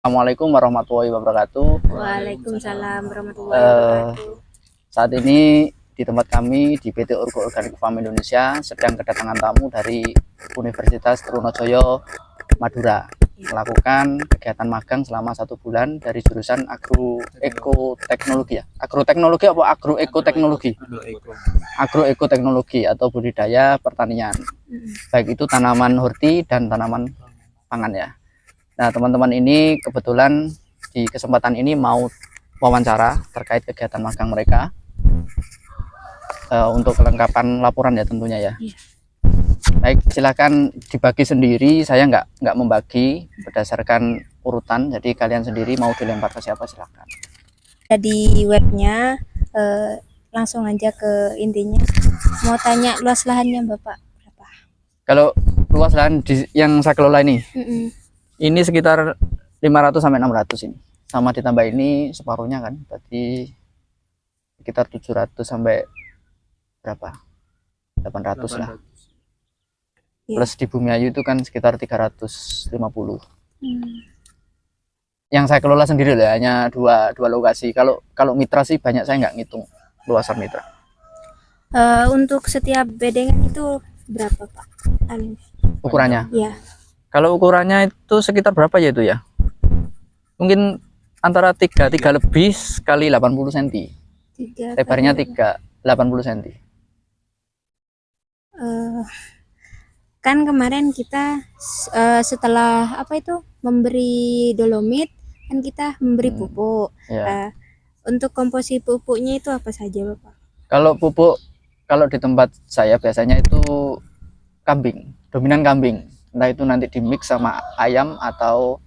Assalamualaikum warahmatullahi wabarakatuh. Waalaikumsalam warahmatullahi Eh, wabarakatuh. Saat ini di tempat kami di PT Urgo Organic Farm Indonesia sedang kedatangan tamu dari Universitas Trunojoyo Madura melakukan kegiatan magang selama 1 bulan dari jurusan agroekoteknologi ya. Agroteknologi apa agroekoteknologi? Agroekoteknologi atau budidaya pertanian. Baik itu tanaman horti dan tanaman pangan ya. Nah, teman-teman ini kebetulan di kesempatan ini mau wawancara terkait kegiatan magang mereka untuk kelengkapan laporan ya tentunya ya. Iya. Baik, silakan dibagi sendiri. Saya nggak membagi berdasarkan urutan, jadi kalian sendiri mau dilempar ke siapa silakan. Di webnya langsung aja ke intinya. Mau tanya luas lahannya Bapak berapa? Kalau luas lahan yang saya kelola ini, ini sekitar 500 sampai 600 ini. Sama ditambah ini separuhnya kan, berarti sekitar 700 sampai berapa? 800 lah. Plus di Bumi Ayu itu kan sekitar 350. Yang saya kelola sendiri lah, hanya dua lokasi. Kalau mitra sih banyak, saya nggak ngitung luasan mitra. Untuk setiap bedengan itu berapa Pak? Ukurannya? Ya. Kalau ukurannya itu sekitar berapa ya itu ya? Mungkin antara 3 lebih kali 80 cm. Lebarnya 80 cm. Kan kemarin kita setelah memberi dolomit kan kita memberi pupuk. Ya. Untuk komposisi pupuknya itu apa saja Bapak? Kalau pupuk, kalau di tempat saya biasanya itu kambing, dominan kambing. Entah itu nanti di mix sama ayam atau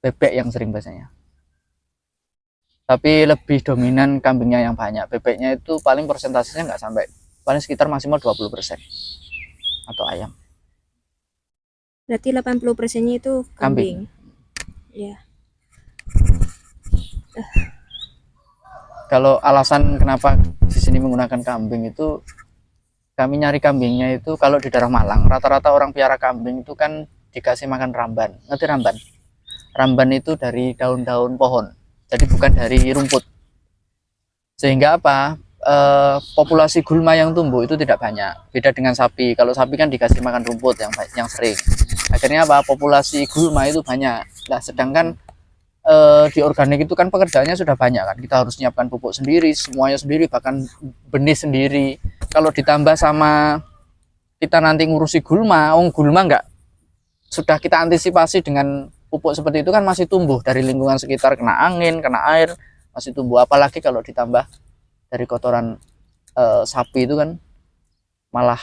bebek yang sering biasanya. Tapi lebih dominan kambingnya yang banyak. Bebeknya itu paling persentasenya nggak sampai, paling sekitar maksimal 20% atau ayam. Berarti 80%-nya itu kambing. Ya. Kalau alasan kenapa di sini menggunakan kambing itu, kami nyari kambingnya itu kalau di daerah Malang, rata-rata orang piara kambing itu kan dikasih makan ramban. Ngerti ramban? Ramban itu dari daun-daun pohon, jadi bukan dari rumput. Sehingga apa? Populasi gulma yang tumbuh itu tidak banyak. Beda dengan sapi. Kalau sapi kan dikasih makan rumput yang sering. Akhirnya apa? Populasi gulma itu banyak. Nah, sedangkan di organik itu kan pekerjaannya sudah banyak kan. Kita harus nyiapkan pupuk sendiri, semuanya sendiri, bahkan benih sendiri. Kalau ditambah sama kita nanti ngurusi gulma, gulma nggak, sudah kita antisipasi dengan pupuk seperti itu kan masih tumbuh dari lingkungan sekitar, kena angin, kena air, masih tumbuh. Apalagi kalau ditambah dari kotoran sapi itu kan malah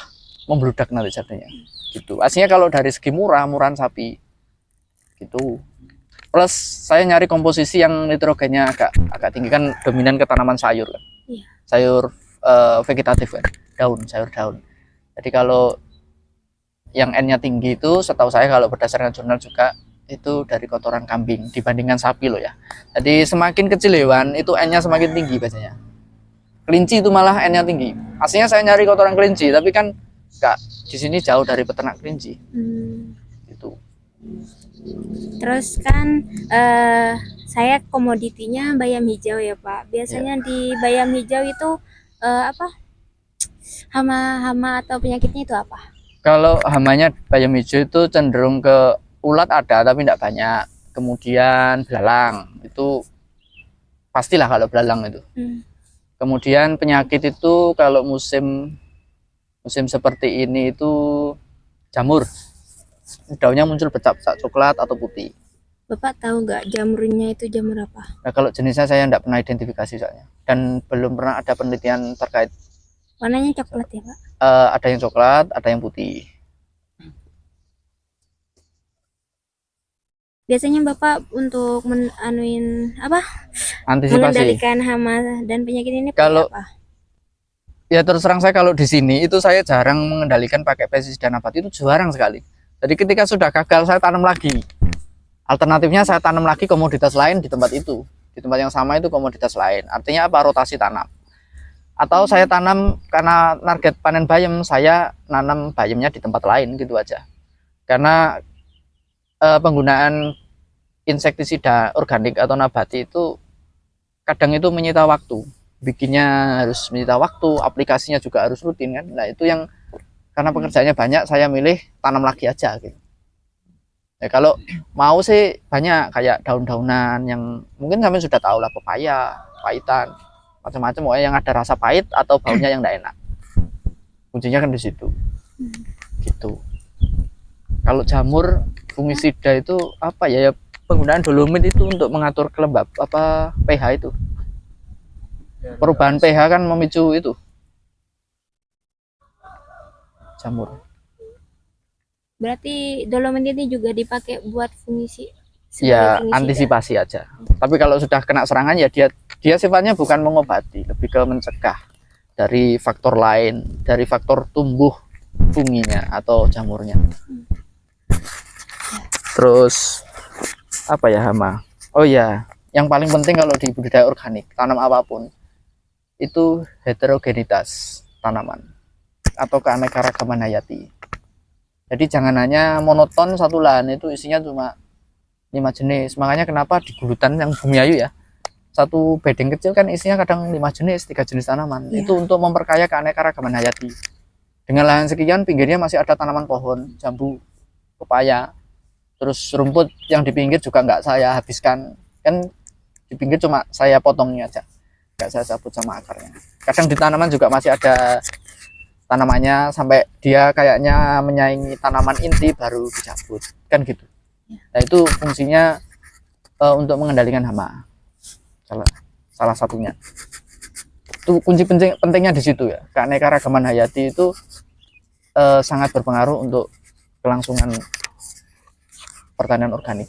membludak nanti jadinya gitu. Aslinya kalau dari segi murahan sapi gitu. Plus saya nyari komposisi yang nitrogennya agak tinggi, kan dominan ke tanaman sayur kan. Iya. Sayur vegetatif kan, sayur daun. Jadi kalau yang N-nya tinggi itu setahu saya kalau berdasarkan jurnal juga itu dari kotoran kambing dibandingkan sapi loh ya. Jadi semakin kecil hewan itu N-nya semakin tinggi biasanya. Kelinci itu malah N-nya tinggi. Aslinya saya nyari kotoran kelinci, tapi kan enggak, di sini jauh dari peternak kelinci. Itu. Terus kan saya komoditinya bayam hijau ya Pak. Biasanya di bayam hijau itu hama-hama atau penyakitnya itu apa? Kalau hamanya bayam hijau itu cenderung ke ulat ada tapi tidak banyak. Kemudian belalang itu pastilah kalau belalang itu. Kemudian penyakit itu kalau musim seperti ini itu jamur. Daunnya muncul becak-becak coklat atau putih. Bapak tahu nggak jamurnya itu jamur apa? Nah, kalau jenisnya saya tidak pernah identifikasi soalnya, dan belum pernah ada penelitian terkait. Warnanya coklat ya Pak? Ada yang coklat, ada yang putih. Biasanya Bapak untuk antisipasi mengendalikan hama dan penyakit ini kalau apa? Ya terus terang saya kalau di sini itu saya jarang mengendalikan pakai pestisida nabati, itu jarang sekali. Jadi ketika sudah gagal saya tanam lagi. Alternatifnya saya tanam lagi komoditas lain di tempat itu. Di tempat yang sama itu komoditas lain. Artinya apa? Rotasi tanam. Atau saya tanam karena target panen bayam, saya nanam bayamnya di tempat lain gitu aja. Karena penggunaan insektisida organik atau nabati itu kadang itu menyita waktu, bikinnya harus menyita waktu, aplikasinya juga harus rutin kan. Nah itu yang karena pekerjaannya banyak, saya milih tanam lagi aja gitu. Ya, kalau mau sih banyak kayak daun-daunan yang mungkin sampai sudah tahu lah, pepaya, pahitan, macam-macam pokoknya yang ada rasa pahit atau baunya yang tidak enak. Kuncinya kan di situ. Gitu. Kalau jamur fungisida itu apa ya? Penggunaan dolomit itu untuk mengatur kelembab apa pH itu. Perubahan pH kan memicu itu jamur. Berarti dolomit ini juga dipakai buat fungsi Ya sebagai fungisida. antisipasi aja. Tapi kalau sudah kena serangan ya dia sifatnya bukan mengobati, lebih ke mencegah dari faktor lain, dari faktor tumbuh funginya atau jamurnya. Terus apa ya hama? Oh ya, yang paling penting kalau di budidaya organik, tanam apapun itu heterogenitas tanaman atau keanekaragaman hayati. Jadi jangan hanya monoton satu lahan itu isinya cuma 5 jenis. Makanya kenapa di gulutan yang Bumiayu ya, satu bedeng kecil kan isinya kadang 5 jenis, 3 jenis tanaman. Itu untuk memperkaya keanekaragaman hayati. Dengan lahan sekian, pinggirnya masih ada tanaman pohon, jambu, pepaya. Terus rumput yang di pinggir juga nggak saya habiskan, kan di pinggir cuma saya potongnya aja, nggak saya cabut sama akarnya. Kadang di tanaman juga masih ada tanamannya sampai dia kayaknya menyaingi tanaman inti baru dicabut, kan gitu. Nah itu fungsinya untuk mengendalikan hama, salah satunya. Itu kunci pentingnya di situ ya. Keanekaragaman hayati itu sangat berpengaruh untuk kelangsungan pertanian organik.